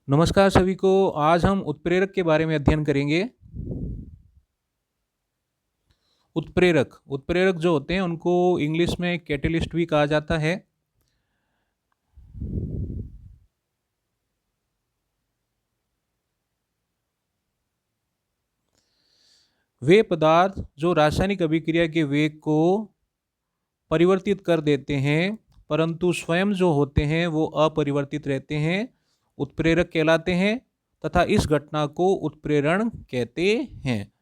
नमस्कार सभी को। आज हम उत्प्रेरक के बारे में अध्ययन करेंगे। उत्प्रेरक उत्प्रेरक जो होते हैं उनको इंग्लिश में कैटेलिस्ट भी कहा जाता है। वे पदार्थ जो रासायनिक अभिक्रिया के वेग को परिवर्तित कर देते हैं, परंतु स्वयं जो होते हैं वो अपरिवर्तित रहते हैं, उत्प्रेरक कहलाते हैं तथा इस घटना को उत्प्रेरण कहते हैं।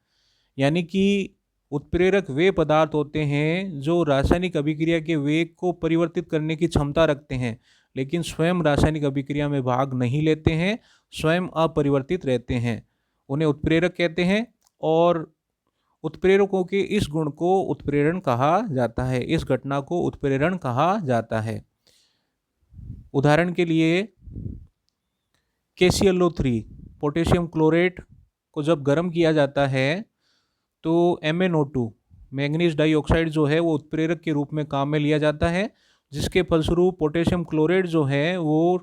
यानी कि उत्प्रेरक वे पदार्थ होते हैं जो रासायनिक अभिक्रिया के वेग को परिवर्तित करने की क्षमता रखते हैं, लेकिन स्वयं रासायनिक अभिक्रिया में भाग नहीं लेते हैं, स्वयं अपरिवर्तित रहते हैं, उन्हें उत्प्रेरक कहते हैं। और उत्प्रेरकों के इस गुण को उत्प्रेरण कहा जाता है, इस घटना को उत्प्रेरण कहा जाता है। उदाहरण के लिए KClO3 पोटेशियम क्लोरेट को जब गर्म किया जाता है तो MnO2 मैंगनीज डाइऑक्साइड जो है वो उत्प्रेरक के रूप में काम में लिया जाता है, जिसके फलस्वरूप पोटेशियम क्लोरेट जो है वो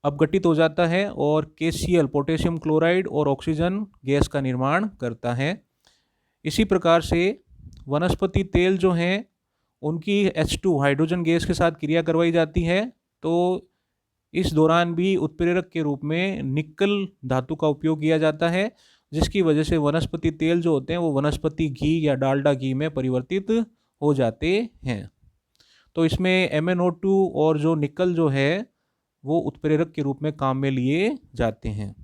अपघटित हो जाता है और KCl पोटेशियम क्लोराइड और ऑक्सीजन गैस का निर्माण करता है। इसी प्रकार से वनस्पति तेल जो हैं उनकी H2 हाइड्रोजन गैस के साथ क्रिया करवाई जाती है, तो इस दौरान भी उत्प्रेरक के रूप में निकल धातु का उपयोग किया जाता है, जिसकी वजह से वनस्पति तेल जो होते हैं वो वनस्पति घी या डालडा घी में परिवर्तित हो जाते हैं। तो इसमें MnO2 और जो निकल जो है वो उत्प्रेरक के रूप में काम में लिए जाते हैं।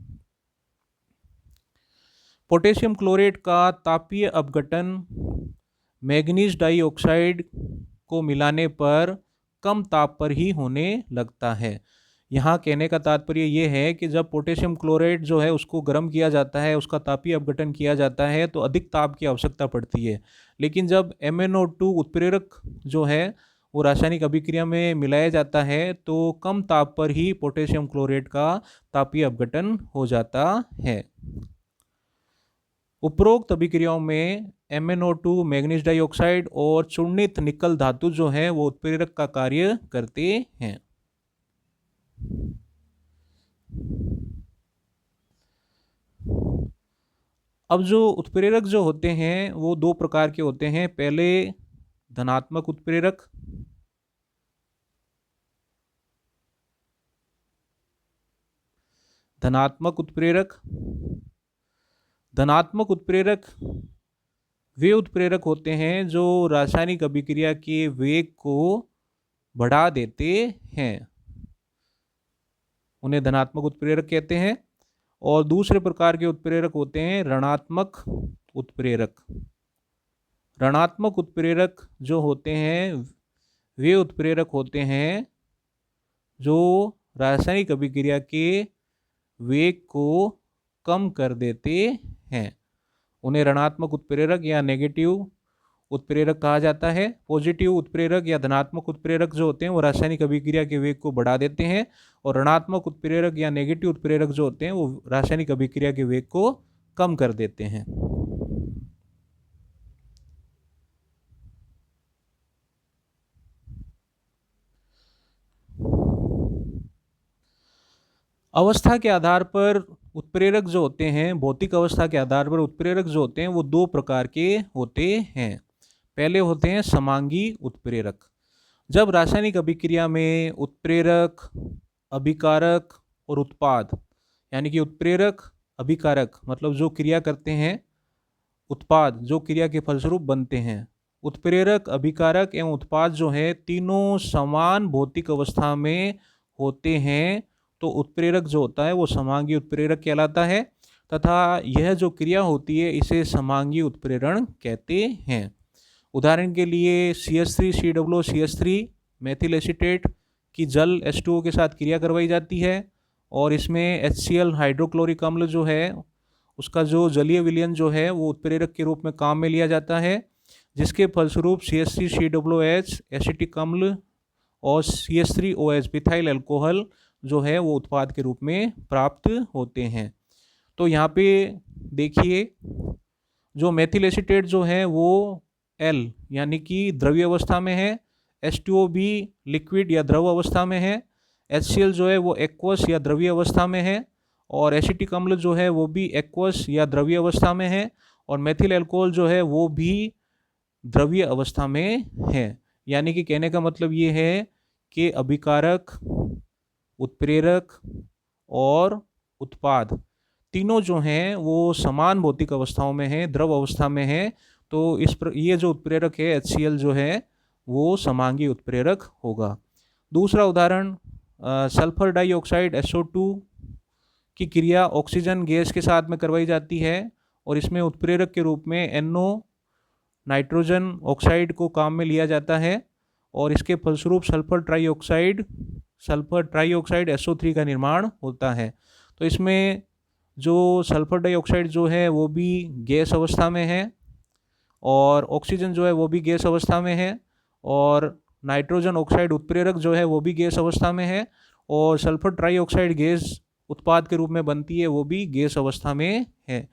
पोटेशियम क्लोरेट का तापीय अपघटन मैंगनीज डाइऑक्साइड को मिलाने पर कम ताप पर ही होने लगता है। यहाँ कहने का तात्पर्य ये है कि जब पोटेशियम क्लोराइड जो है उसको गर्म किया जाता है, उसका तापीय अपघटन किया जाता है तो अधिक ताप की आवश्यकता पड़ती है, लेकिन जब MnO2 उत्प्रेरक जो है वो रासायनिक अभिक्रिया में मिलाया जाता है तो कम ताप पर ही पोटेशियम क्लोराइड का तापीय अपघटन हो जाता है। उपरोक्त अभिक्रियाओं में MnO2 मैंगनीज डाइऑक्साइड और चूर्णित निकल धातु जो है वो उत्प्रेरक का कार्य करते हैं। अब जो उत्प्रेरक जो होते हैं वो दो प्रकार के होते हैं। पहले धनात्मक उत्प्रेरक, धनात्मक उत्प्रेरक धनात्मक उत्प्रेरक वे उत्प्रेरक होते हैं जो रासायनिक अभिक्रिया के वेग को बढ़ा देते हैं, उन्हें धनात्मक उत्प्रेरक कहते हैं। और दूसरे प्रकार के उत्प्रेरक होते हैं ऋणात्मक उत्प्रेरक। ऋणात्मक उत्प्रेरक जो होते हैं वे उत्प्रेरक होते हैं जो रासायनिक अभिक्रिया के वेग को कम कर देते हैं, उन्हें ऋणात्मक उत्प्रेरक या नेगेटिव उत्प्रेरक कहा जाता है। पॉजिटिव उत्प्रेरक या धनात्मक उत्प्रेरक जो होते हैं वो रासायनिक अभिक्रिया के वेग को बढ़ा देते हैं, और ऋणात्मक उत्प्रेरक या नेगेटिव उत्प्रेरक जो होते हैं वो रासायनिक अभिक्रिया के वेग को कम कर देते हैं। अवस्था के आधार पर उत्प्रेरक जो होते हैं, भौतिक अवस्था के आधार पर उत्प्रेरक जो होते हैं वो दो प्रकार के होते हैं। पहले होते हैं समांगी उत्प्रेरक। जब रासायनिक अभिक्रिया में उत्प्रेरक, अभिकारक और उत्पाद, यानी कि उत्प्रेरक, अभिकारक मतलब जो क्रिया करते हैं, उत्पाद जो क्रिया के फलस्वरूप बनते हैं, उत्प्रेरक, अभिकारक एवं उत्पाद जो है तीनों समान भौतिक अवस्था में होते हैं, तो उत्प्रेरक जो होता है वो समांगी उत्प्रेरक कहलाता है, तथा यह जो क्रिया होती है इसे समांगी उत्प्रेरण कहते हैं। उदाहरण के लिए CH3COCH3 मेथिल एसीटेट की जल H2O के साथ क्रिया करवाई जाती है, और इसमें HCl हाइड्रोक्लोरिक अम्ल जो है उसका जो जलीय विलयन जो है वो उत्प्रेरक के रूप में काम में लिया जाता है, जिसके फलस्वरूप CH3COOH एसिटिक अम्ल और CH3OH मिथाइल अल्कोहल जो है वो उत्पाद के रूप में प्राप्त होते हैं। तो यहाँ पे देखिए जो मेथिल एसीटेट जो है वो L यानी कि द्रव्य अवस्था में है, H2O भी लिक्विड या द्रव अवस्था में है, HCl जो है वो एक्वस या द्रवीय अवस्था में है, और एसिटिक अम्ल जो है वो भी एक्वस या द्रवीय अवस्था में है, और मेथिल अल्कोहल जो है वो भी द्रवीय अवस्था में है। यानी कि कहने का मतलब ये है कि अभिकारक, उत्प्रेरक और उत्पाद तीनों जो हैं वो समान भौतिक अवस्थाओं में हैं, द्रव अवस्था में हैं। तो ये जो उत्प्रेरक है HCl जो है वो समांगी उत्प्रेरक होगा। दूसरा उदाहरण, सल्फर डाइऑक्साइड SO2 की क्रिया ऑक्सीजन गैस के साथ में करवाई जाती है, और इसमें उत्प्रेरक के रूप में NO नाइट्रोजन ऑक्साइड को काम में लिया जाता है, और इसके फलस्वरूप सल्फर ट्राईऑक्साइड SO3 का निर्माण होता है। तो इसमें जो सल्फर डाइऑक्साइड जो है वो भी गैस अवस्था में है, और ऑक्सीजन जो है वो भी गैस अवस्था में है, और नाइट्रोजन ऑक्साइड उत्प्रेरक जो है वो भी गैस अवस्था में है, और सल्फर ट्राईऑक्साइड गैस उत्पाद के रूप में बनती है, वो भी गैस अवस्था में है।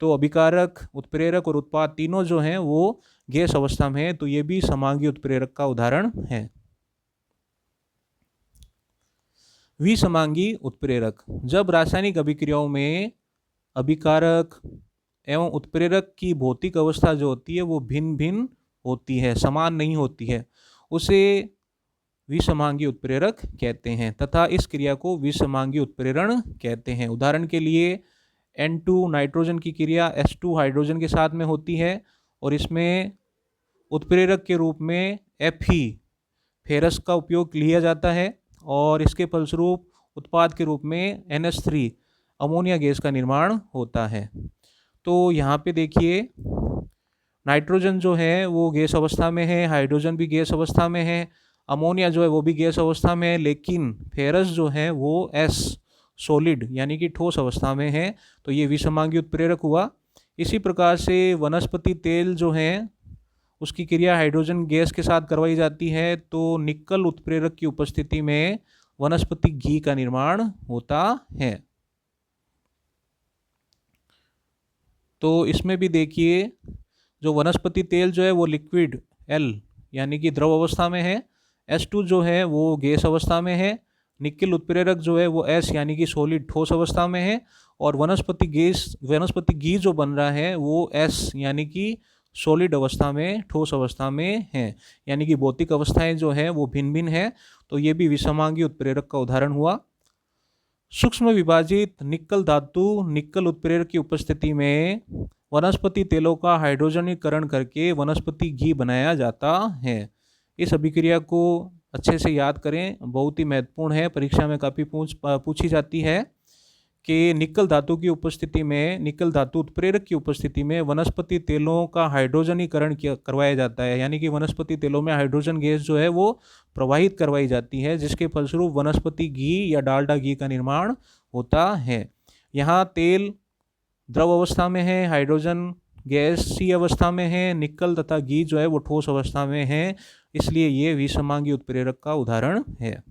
तो अभिकारक, उत्प्रेरक और उत्पाद तीनों जो हैं वो गैस अवस्था में है। तो ये भी समांगी उत्प्रेरक का उदाहरण है। विसमांगी उत्प्रेरक, जब रासायनिक अभिक्रियाओं में अभिकारक एवं उत्प्रेरक की भौतिक अवस्था जो होती है वो भिन्न भिन्न होती है, समान नहीं होती है, उसे विसमांगी उत्प्रेरक कहते हैं तथा इस क्रिया को विसमांगी उत्प्रेरण कहते हैं। उदाहरण के लिए N2 नाइट्रोजन की क्रिया H2 हाइड्रोजन के साथ में होती है, और इसमें उत्प्रेरक के रूप में Fe फेरस का उपयोग लिया जाता है, और इसके फलस्वरूप उत्पाद के रूप में NH3 अमोनिया गैस का निर्माण होता है। तो यहाँ पे देखिए, नाइट्रोजन जो है वो गैस अवस्था में है, हाइड्रोजन भी गैस अवस्था में है, अमोनिया जो है वो भी गैस अवस्था में है, लेकिन फेरस जो है वो S सॉलिड यानी कि ठोस अवस्था में है। तो ये विसमांगी उत्प्रेरक हुआ। इसी प्रकार से वनस्पति तेल जो है उसकी क्रिया हाइड्रोजन गैस के साथ करवाई जाती है, तो निकल उत्प्रेरक की उपस्थिति में वनस्पति घी का निर्माण होता है। तो इसमें भी देखिए, जो वनस्पति तेल जो है वो लिक्विड L यानी कि द्रव अवस्था में है, H2 जो है वो गैस अवस्था में है, निकल उत्प्रेरक जो है वो S यानी कि सॉलिड ठोस अवस्था में है, और वनस्पति घी जो बन रहा है वो S यानी कि सॉलिड अवस्था में, ठोस अवस्था में है। यानी कि भौतिक अवस्थाएं जो है वो भिन्न भिन्न है। तो ये भी विसमांगी उत्प्रेरक का उदाहरण हुआ। सूक्ष्म विभाजित निकल धातु निकल उत्प्रेरक की उपस्थिति में वनस्पति तेलों का हाइड्रोजनीकरण करके वनस्पति घी बनाया जाता है। इस अभिक्रिया को अच्छे से याद करें, बहुत ही महत्वपूर्ण है, परीक्षा में काफ़ी पूछी जाती है कि निकल धातु की उपस्थिति में, निकल धातु उत्प्रेरक की उपस्थिति में वनस्पति तेलों का हाइड्रोजनीकरण करवाया जाता है। यानी कि वनस्पति तेलों में हाइड्रोजन गैस जो है वो प्रवाहित करवाई जाती है, जिसके फलस्वरूप वनस्पति घी या डालडा घी का निर्माण होता है। यहाँ तेल द्रव अवस्था में है, हाइड्रोजन गैसीय अवस्था में है, निकल तथा घी जो है वो ठोस अवस्था में है, इसलिए ये विसमांगी उत्प्रेरक का उदाहरण है।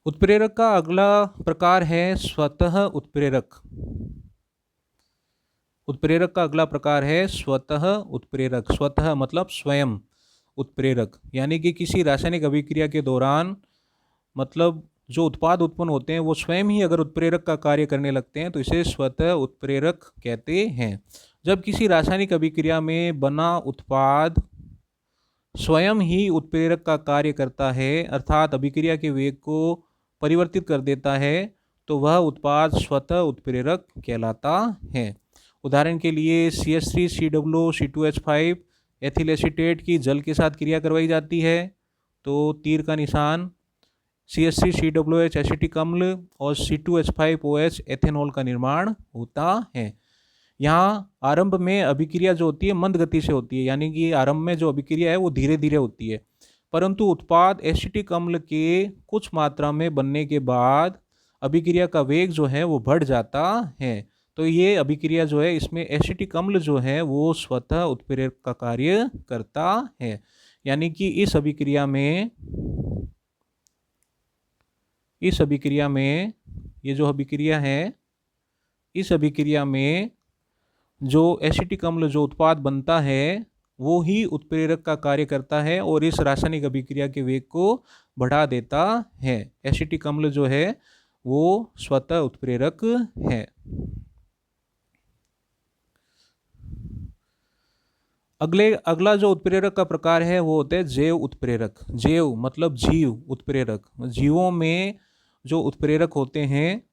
उत्प्रेरक का अगला प्रकार है स्वतः उत्प्रेरक। उत्प्रेरक का अगला प्रकार है स्वतः उत्प्रेरक। स्वतः मतलब स्वयं उत्प्रेरक, यानी कि किसी रासायनिक अभिक्रिया के दौरान, मतलब जो उत्पाद उत्पन्न होते हैं वो स्वयं ही अगर उत्प्रेरक का कार्य करने लगते हैं तो इसे स्वतः उत्प्रेरक कहते हैं। जब किसी रासायनिक अभिक्रिया में बना उत्पाद स्वयं ही उत्प्रेरक का कार्य करता है, अर्थात अभिक्रिया के वेग को परिवर्तित कर देता है, तो वह उत्पाद स्वतः उत्प्रेरक कहलाता है। उदाहरण के लिए CH3COO-C2H5 एथिल एसीटेट की जल के साथ क्रिया करवाई जाती है, तो तीर का निशान CH3COOH एसिटिक अम्ल और C2H5OH एथेनॉल का निर्माण होता है। यहाँ आरंभ में अभिक्रिया जो होती है मंद गति से होती है, यानी कि आरंभ में जो अभिक्रिया है वो धीरे धीरे होती है, परंतु उत्पाद एसिटिक अम्ल के कुछ मात्रा में बनने के बाद अभिक्रिया का वेग जो है वो बढ़ जाता है। तो ये अभिक्रिया जो है, इसमें एसिटिक अम्ल जो है वो स्वतः उत्प्रेरक का कार्य करता है। यानी कि इस अभिक्रिया में ये जो अभिक्रिया है, इस अभिक्रिया में जो एसिटिक अम्ल जो उत्पाद बनता है वो ही उत्प्रेरक का कार्य करता है और इस रासायनिक अभिक्रिया के वेग को बढ़ा देता है। एसिटिक अम्ल जो है वो स्वतः उत्प्रेरक है। अगला जो उत्प्रेरक का प्रकार है वो होता है जैव उत्प्रेरक। जैव मतलब जीव उत्प्रेरक। जीवों में जो उत्प्रेरक होते हैं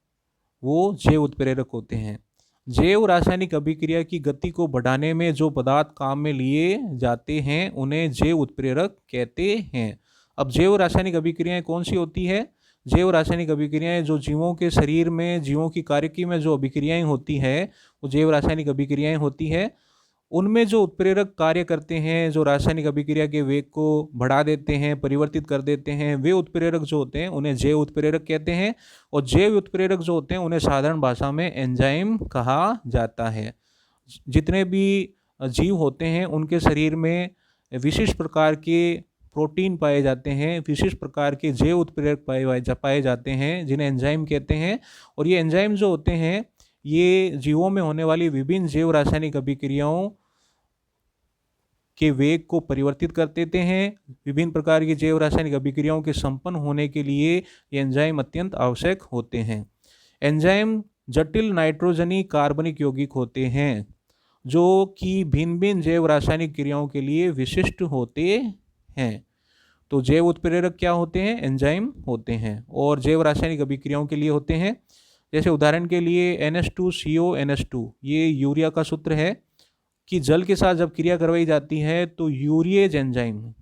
वो जैव उत्प्रेरक होते हैं। जैव रासायनिक अभिक्रिया की गति को बढ़ाने में जो पदार्थ काम में लिए जाते हैं उन्हें जैव उत्प्रेरक कहते हैं। अब जैव रासायनिक अभिक्रियाएं कौन सी होती है? जैव रासायनिक अभिक्रियाएं जो जीवों के शरीर में, जीवों की कार्यकी में जो अभिक्रियाएं होती है वो जैव रासायनिक अभिक्रियाएं होती है। उनमें जो उत्प्रेरक कार्य करते हैं, जो रासायनिक अभिक्रिया के वेग को बढ़ा देते हैं, परिवर्तित कर देते हैं, वे उत्प्रेरक जो होते हैं उन्हें जैव उत्प्रेरक कहते हैं। और जैव उत्प्रेरक जो होते हैं उन्हें साधारण भाषा में एंजाइम कहा जाता है। जितने भी जीव होते हैं उनके शरीर में विशिष्ट प्रकार के प्रोटीन पाए जाते हैं, विशिष्ट प्रकार के जैव उत्प्रेरक पाए जाते हैं जिन्हें एंजाइम कहते हैं। और ये एंजाइम जो होते हैं ये जीवों में होने वाली विभिन्न जैव रासायनिक अभिक्रियाओं के वेग को परिवर्तित कर देते हैं। विभिन्न प्रकार की जैव रासायनिक अभिक्रियाओं के संपन्न होने के लिए ये एंजाइम अत्यंत आवश्यक होते हैं। एंजाइम जटिल नाइट्रोजनी कार्बनिक यौगिक होते हैं जो कि भिन्न भिन्न जैव रासायनिक क्रियाओं के लिए विशिष्ट होते हैं। तो जैव उत्प्रेरक क्या होते हैं? एंजाइम होते हैं और जैव रासायनिक अभिक्रियाओं के लिए होते हैं। जैसे उदाहरण के लिए NH2CO NH2, ये यूरिया का सूत्र है कि जल के साथ जब क्रिया करवाई जाती है तो यूरिएज एंजाइम,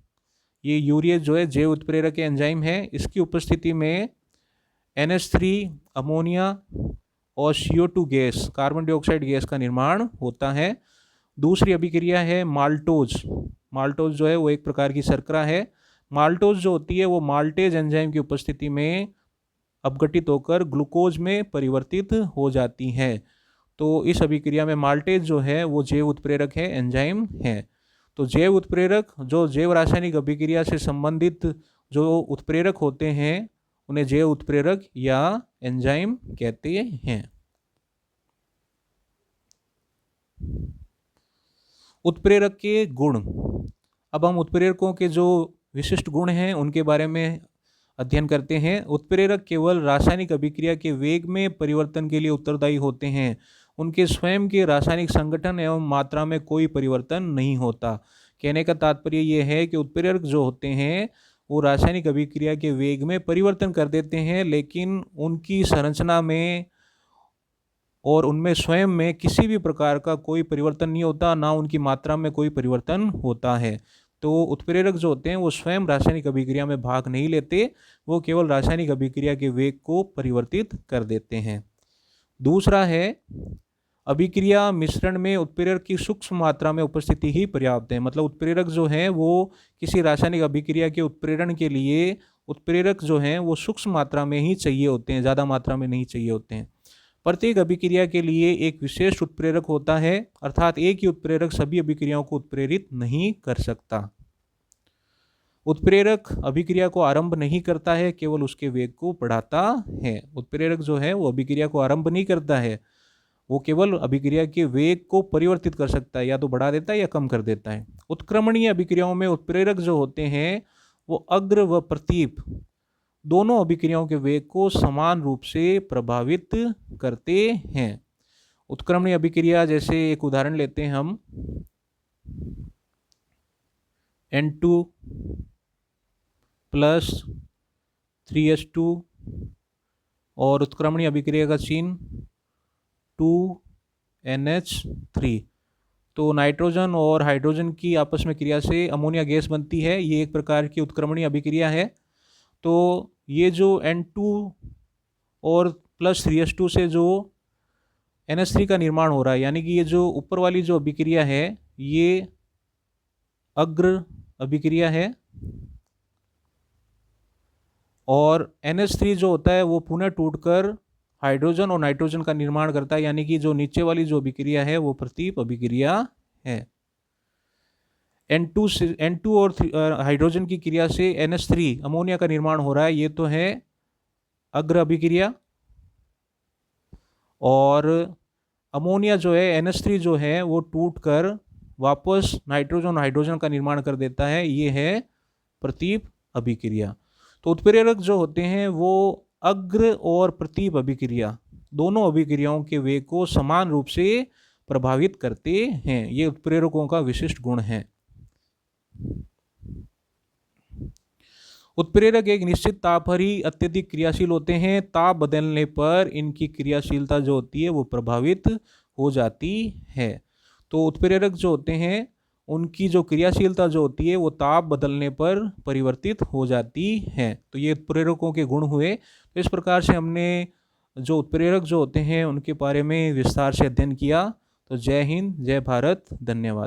ये यूरिएज जो है जैव उत्प्रेरक एंजाइम है, इसकी उपस्थिति में NH3 अमोनिया और CO2 gas, carbon dioxide gas का निर्माण होता है। दूसरी अभिक्रिया है माल्टोज। माल्टोज जो है वो एक प्रकार की शर्करा है। माल्टोज जो होती है वो माल्टेज एंजाइम की उपस्थिति में अपघटित होकर ग्लूकोज में परिवर्तित हो जाती है। तो इस अभिक्रिया में माल्टेज जो है वो जैव उत्प्रेरक है, एंजाइम है। तो जैव उत्प्रेरक जो जैव रासायनिक अभिक्रिया से संबंधित जो उत्प्रेरक होते हैं उन्हें जैव उत्प्रेरक या एंजाइम कहते हैं। उत्प्रेरक के गुण। अब हम उत्प्रेरकों के जो विशिष्ट गुण हैं उनके बारे में अध्ययन करते हैं। उत्प्रेरक केवल रासायनिक अभिक्रिया के वेग में परिवर्तन के लिए उत्तरदायी होते हैं। उनके स्वयं के रासायनिक संगठन एवं मात्रा में कोई परिवर्तन नहीं होता। कहने का तात्पर्य यह है कि उत्प्रेरक जो होते हैं वो रासायनिक अभिक्रिया के वेग में परिवर्तन कर देते हैं, लेकिन उनकी संरचना में और उनमें स्वयं में किसी भी प्रकार का कोई परिवर्तन नहीं होता, ना उनकी मात्रा में कोई परिवर्तन होता है। तो उत्प्रेरक जो होते हैं वो स्वयं रासायनिक अभिक्रिया में भाग नहीं लेते, वो केवल रासायनिक अभिक्रिया के वेग को परिवर्तित कर देते हैं। दूसरा है अभिक्रिया मिश्रण में उत्प्रेरक की सूक्ष्म मात्रा में उपस्थिति ही पर्याप्त है। मतलब उत्प्रेरक जो है वो किसी रासायनिक अभिक्रिया के उत्प्रेरण के लिए उत्प्रेरक जो है वो सूक्ष्म मात्रा में ही चाहिए होते हैं, ज़्यादा मात्रा में नहीं चाहिए होते हैं। प्रत्येक अभिक्रिया के लिए एक विशेष उत्प्रेरक होता है, अर्थात एक ही उत्प्रेरक सभी अभिक्रियाओं को उत्प्रेरित नहीं कर सकता। उत्प्रेरक अभिक्रिया को आरंभ नहीं करता है, केवल उसके वेग को बढ़ाता है। उत्प्रेरक जो है वो अभिक्रिया को आरंभ नहीं करता है, वो केवल अभिक्रिया के वेग को परिवर्तित कर सकता है, या तो बढ़ा देता है या कम कर देता है। उत्क्रमणीय अभिक्रियाओं में उत्प्रेरक जो होते हैं वो अग्र व प्रतीप दोनों अभिक्रियाओं के वेग को समान रूप से प्रभावित करते हैं। उत्क्रमणीय अभिक्रिया जैसे एक उदाहरण लेते हैं हम, N2 + 3H2 और उत्क्रमणीय अभिक्रिया का चिन्ह 2NH3। तो नाइट्रोजन और हाइड्रोजन की आपस में क्रिया से अमोनिया गैस बनती है, ये एक प्रकार की उत्क्रमणीय अभिक्रिया है। तो ये जो N2 और +3H2 से जो NH3 का निर्माण हो रहा है, यानी कि ये जो ऊपर वाली जो अभिक्रिया है ये अग्र अभिक्रिया है, और NH3 जो होता है वो पुनः टूटकर हाइड्रोजन और नाइट्रोजन का निर्माण करता है, यानी कि जो नीचे वाली जो अभिक्रिया है वो प्रतीप अभिक्रिया है। N2 और हाइड्रोजन की क्रिया से NH3 अमोनिया का निर्माण हो रहा है, ये तो है अग्र अभिक्रिया। और अमोनिया जो है NH3 जो है वो टूटकर वापस नाइट्रोजन हाइड्रोजन का निर्माण कर देता है, ये है प्रतीप अभिक्रिया। तो उत्प्रेरक जो होते हैं वो अग्र और प्रतीप अभिक्रिया दोनों अभिक्रियाओं के वेग को समान रूप से प्रभावित करते हैं। ये उत्प्रेरकों का विशिष्ट गुण है। उत्प्रेरक एक निश्चित ताप पर ही अत्यधिक क्रियाशील होते हैं। ताप बदलने पर इनकी क्रियाशीलता जो होती है वो प्रभावित हो जाती है। तो उत्प्रेरक जो होते हैं उनकी जो क्रियाशीलता जो होती है वो ताप बदलने पर परिवर्तित हो जाती है। तो ये उत्प्रेरकों के गुण हुए। तो इस प्रकार से हमने जो उत्प्रेरक जो होते हैं उनके बारे में विस्तार से अध्ययन किया। तो जय हिंद, जय भारत, धन्यवाद।